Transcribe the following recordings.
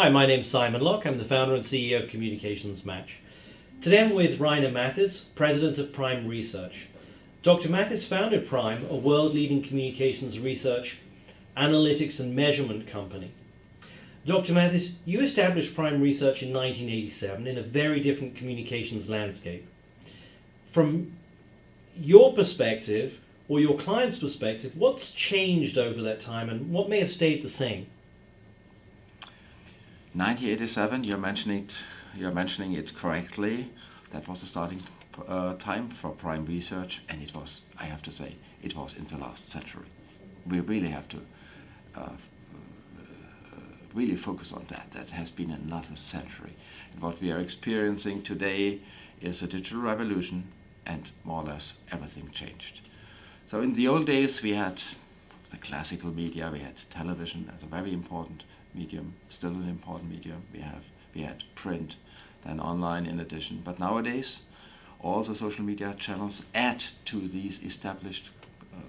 Hi, my name's Simon Locke. I'm the founder and CEO of Communications Match. Today I'm with Rainer Mathis, President of Prime Research. Dr. Mathis founded Prime, a world-leading communications research, analytics and measurement company. Dr. Mathis, you established Prime Research in 1987 in a very different communications landscape. From your perspective, or your client's perspective, what's changed over that time and what may have stayed the same? 1987, you're mentioning it correctly. That was the starting time for Prime Research, and it was, I have to say, it was in the last century. We really have to really focus on that. That has been another century. And what we are experiencing today is a digital revolution, and more or less everything changed. So in the old days we had the classical media, we had television as a very important medium, still an important medium. We had print, then online in addition. But nowadays, all the social media channels add to these established,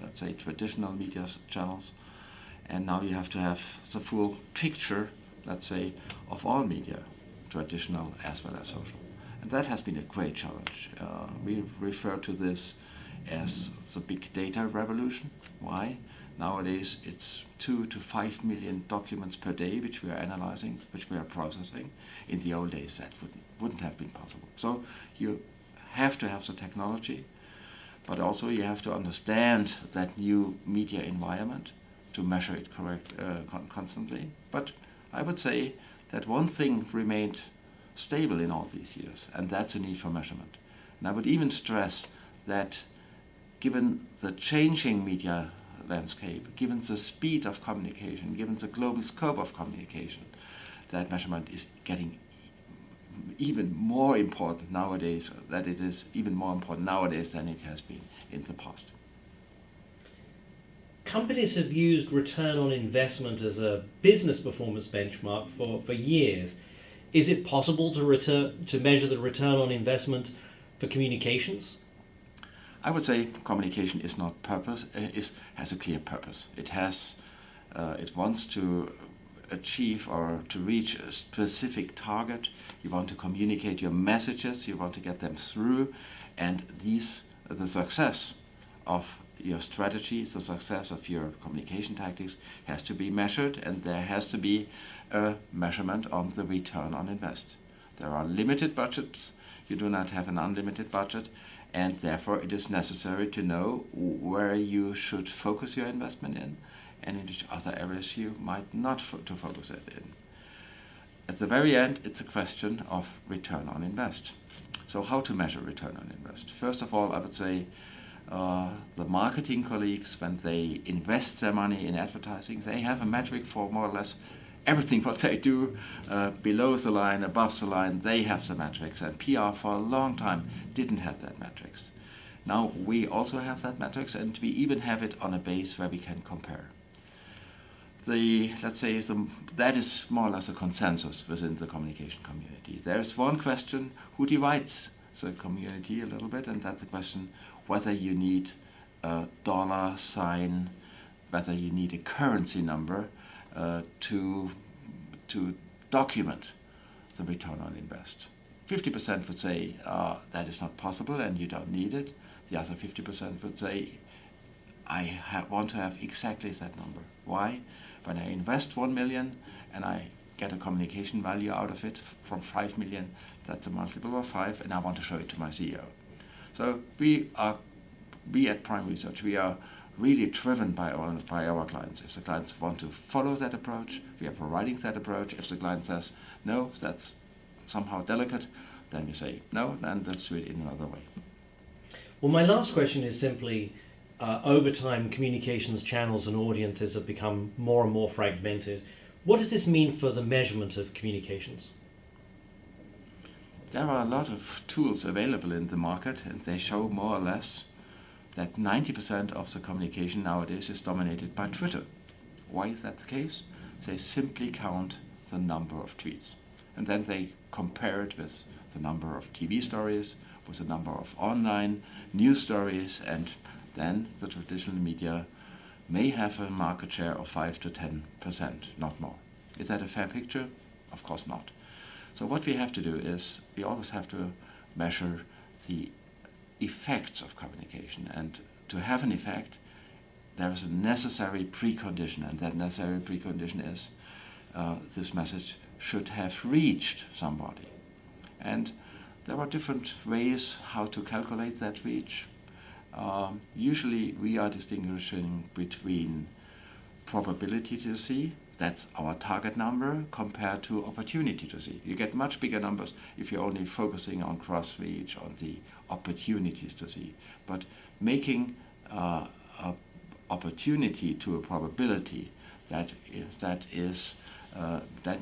let's say, traditional media channels. And now you have to have the full picture, let's say, of all media, traditional as well as social. And that has been a great challenge. We refer to this as the big data revolution. Why? Nowadays it's 2 to 5 million documents per day which we are analyzing, which we are processing. In the old days that wouldn't have been possible. So you have to have the technology, but also you have to understand that new media environment to measure it constantly. But I would say that one thing remained stable in all these years, and that's the need for measurement. And I would even stress that given the changing media landscape, given the speed of communication, given the global scope of communication, that measurement is getting even more important nowadays, that it is even more important nowadays than it has been in the past. Companies have used return on investment as a business performance benchmark for years. Is it possible to measure the return on investment for communications? I would say communication is not purpose. Has a clear purpose. It wants to achieve or to reach a specific target. You want to communicate your messages. You want to get them through, and the success of your strategy, the success of your communication tactics has to be measured, and there has to be a measurement on the return on invest. There are limited budgets. You do not have an unlimited budget. And therefore it is necessary to know where you should focus your investment in and in which other areas you might not to focus it in. At the very end, it's a question of return on invest. So how to measure return on invest? First of all, I would say the marketing colleagues, when they invest their money in advertising, they have a metric for more or less everything what they do, below the line, above the line, they have the metrics. And PR for a long time didn't have that metrics. Now we also have that metrics, and we even have it on a base where we can compare. Let's say that is more or less a consensus within the communication community. There is one question who divides the community a little bit, and that's the question whether you need a dollar sign, whether you need a currency number to document the return on invest. 50% would say that is not possible and you don't need it. The other 50% would say I want to have exactly that number. Why? When I invest 1 million and I get a communication value out of it from 5 million, that's a multiple of 5, and I want to show it to my CEO. So we at Prime Research, we are really driven by our clients. If the clients want to follow that approach, we are providing that approach. If the client says, no, that's somehow delicate, then we say, no, and let's do it in another way. Well, my last question is simply, over time, communications channels and audiences have become more and more fragmented. What does this mean for the measurement of communications? There are a lot of tools available in the market, and they show more or less that 90% of the communication nowadays is dominated by Twitter. Why is that the case? They simply count the number of tweets. And then they compare it with the number of TV stories, with the number of online news stories, and then the traditional media may have a market share of 5 to 10%, not more. Is that a fair picture? Of course not. So what we have to do is we always have to measure the effects of communication, and to have an effect there is a necessary precondition, and that necessary precondition is this message should have reached somebody. And there are different ways how to calculate that reach. Usually we are distinguishing between probability to see, that's our target number, compared to opportunity to see. You get much bigger numbers if you're only focusing on cross reach, on the opportunities to see. But making opportunity to a probability, that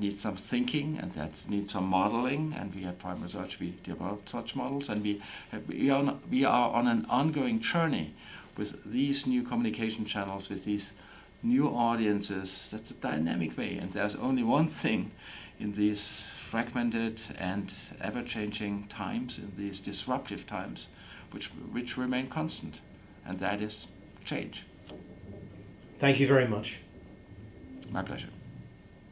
needs some thinking, and that needs some modeling, and we at Prime Research, we develop such models, and we are on an ongoing journey with these new communication channels, with these new audiences. That's a dynamic way, and there's only one thing in these fragmented and ever-changing times, in these disruptive times, which remain constant, and that is change. Thank you very much. My pleasure.